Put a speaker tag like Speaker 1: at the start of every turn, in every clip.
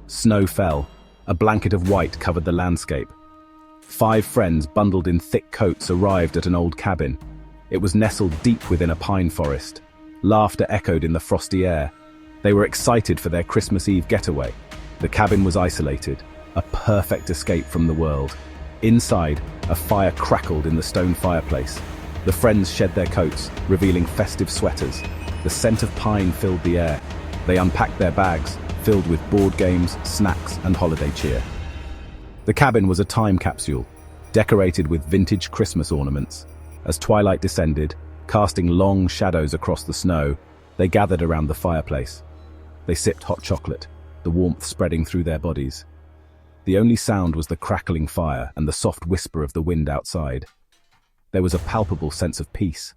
Speaker 1: Snow fell. A blanket of white covered the landscape. 5 friends bundled in thick coats arrived at an old cabin. It was nestled deep within a pine forest. Laughter echoed in the frosty air. They were excited for their Christmas Eve getaway. The cabin was isolated, a perfect escape from the world. Inside, a fire crackled in the stone fireplace. The friends shed their coats, revealing festive sweaters. The scent of pine filled the air. They unpacked their bags, filled with board games, snacks, and holiday cheer. The cabin was a time capsule, decorated with vintage Christmas ornaments. As twilight descended, casting long shadows across the snow, they gathered around the fireplace. They sipped hot chocolate, the warmth spreading through their bodies. The only sound was the crackling fire and the soft whisper of the wind outside. There was a palpable sense of peace,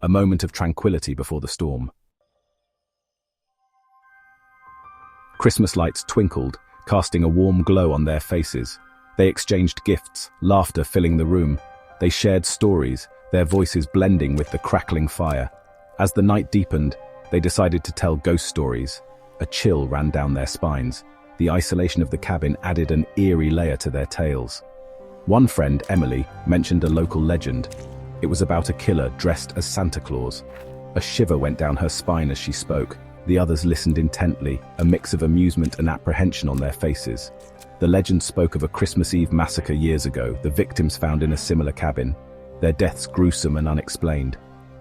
Speaker 1: a moment of tranquility before the storm. Christmas lights twinkled, casting a warm glow on their faces. They exchanged gifts, laughter filling the room. They shared stories, their voices blending with the crackling fire. As the night deepened, they decided to tell ghost stories. A chill ran down their spines. The isolation of the cabin added an eerie layer to their tales. One friend, Emily, mentioned a local legend. It was about a killer dressed as Santa Claus. A shiver went down her spine as she spoke. The others listened intently, a mix of amusement and apprehension on their faces. The legend spoke of a Christmas Eve massacre years ago, the victims found in a similar cabin. Their deaths gruesome and unexplained.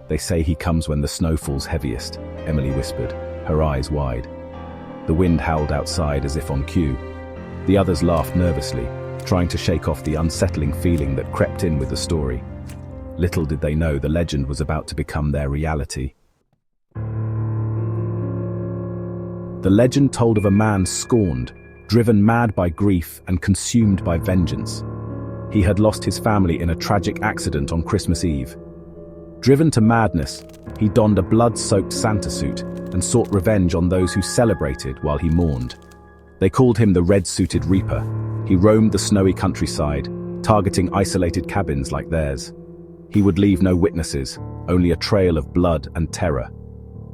Speaker 1: They say he comes when the snow falls heaviest, Emily whispered, her eyes wide. The wind howled outside as if on cue. The others laughed nervously, trying to shake off the unsettling feeling that crept in with the story. Little did they know the legend was about to become their reality. The legend told of a man scorned, driven mad by grief and consumed by vengeance. He had lost his family in a tragic accident on Christmas Eve. Driven to madness, he donned a blood-soaked Santa suit and sought revenge on those who celebrated while he mourned. They called him the Red-Suited Reaper. He roamed the snowy countryside, targeting isolated cabins like theirs. He would leave no witnesses, only a trail of blood and terror.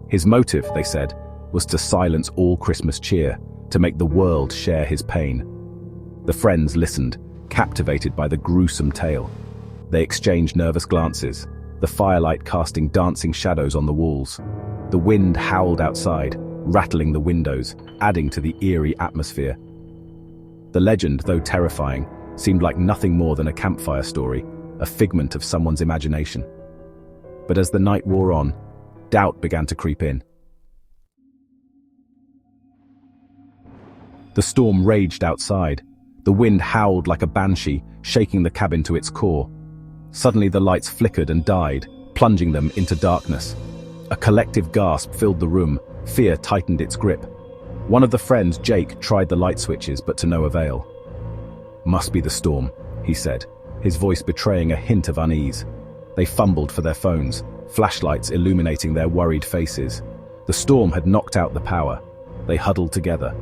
Speaker 1: His motive, they said, was to silence all Christmas cheer, to make the world share his pain. The friends listened, captivated by the gruesome tale. They exchanged nervous glances, the firelight casting dancing shadows on the walls. The wind howled outside, rattling the windows, adding to the eerie atmosphere. The legend, though terrifying, seemed like nothing more than a campfire story, a figment of someone's imagination. But as the night wore on, doubt began to creep in. The storm raged outside. The wind howled like a banshee, shaking the cabin to its core. Suddenly the lights flickered and died, plunging them into darkness. A collective gasp filled the room. Fear tightened its grip. One of the friends, Jake, tried the light switches, but to no avail. "Must be the storm," he said, his voice betraying a hint of unease. They fumbled for their phones, flashlights illuminating their worried faces. The storm had knocked out the power. They huddled together,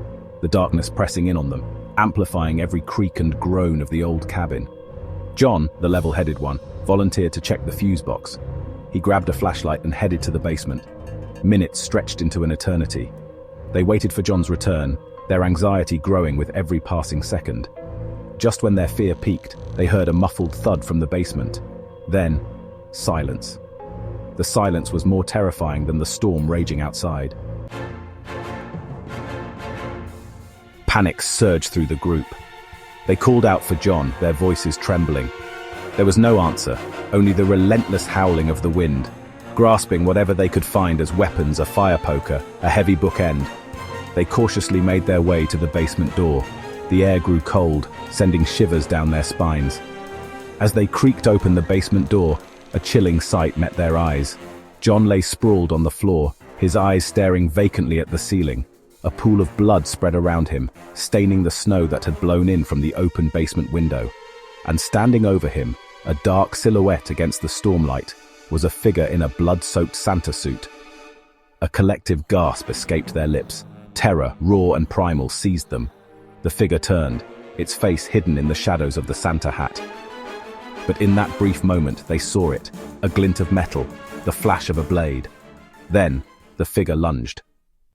Speaker 1: the darkness pressing in on them, amplifying every creak and groan of the old cabin. John, the level-headed one, volunteered to check the fuse box. He grabbed a flashlight and headed to the basement. Minutes stretched into an eternity. They waited for John's return, their anxiety growing with every passing second. Just when their fear peaked, they heard a muffled thud from the basement. Then, silence. The silence was more terrifying than the storm raging outside. Panic surged through the group. They called out for John, their voices trembling. There was no answer, only the relentless howling of the wind, grasping whatever they could find as weapons, a fire poker, a heavy bookend. They cautiously made their way to the basement door. The air grew cold, sending shivers down their spines. As they creaked open the basement door, a chilling sight met their eyes. John lay sprawled on the floor, his eyes staring vacantly at the ceiling. A pool of blood spread around him, staining the snow that had blown in from the open basement window. And standing over him, a dark silhouette against the stormlight, was a figure in a blood-soaked Santa suit. A collective gasp escaped their lips. Terror, raw and primal, seized them. The figure turned, its face hidden in the shadows of the Santa hat. But in that brief moment, they saw it, a glint of metal, the flash of a blade. Then, the figure lunged.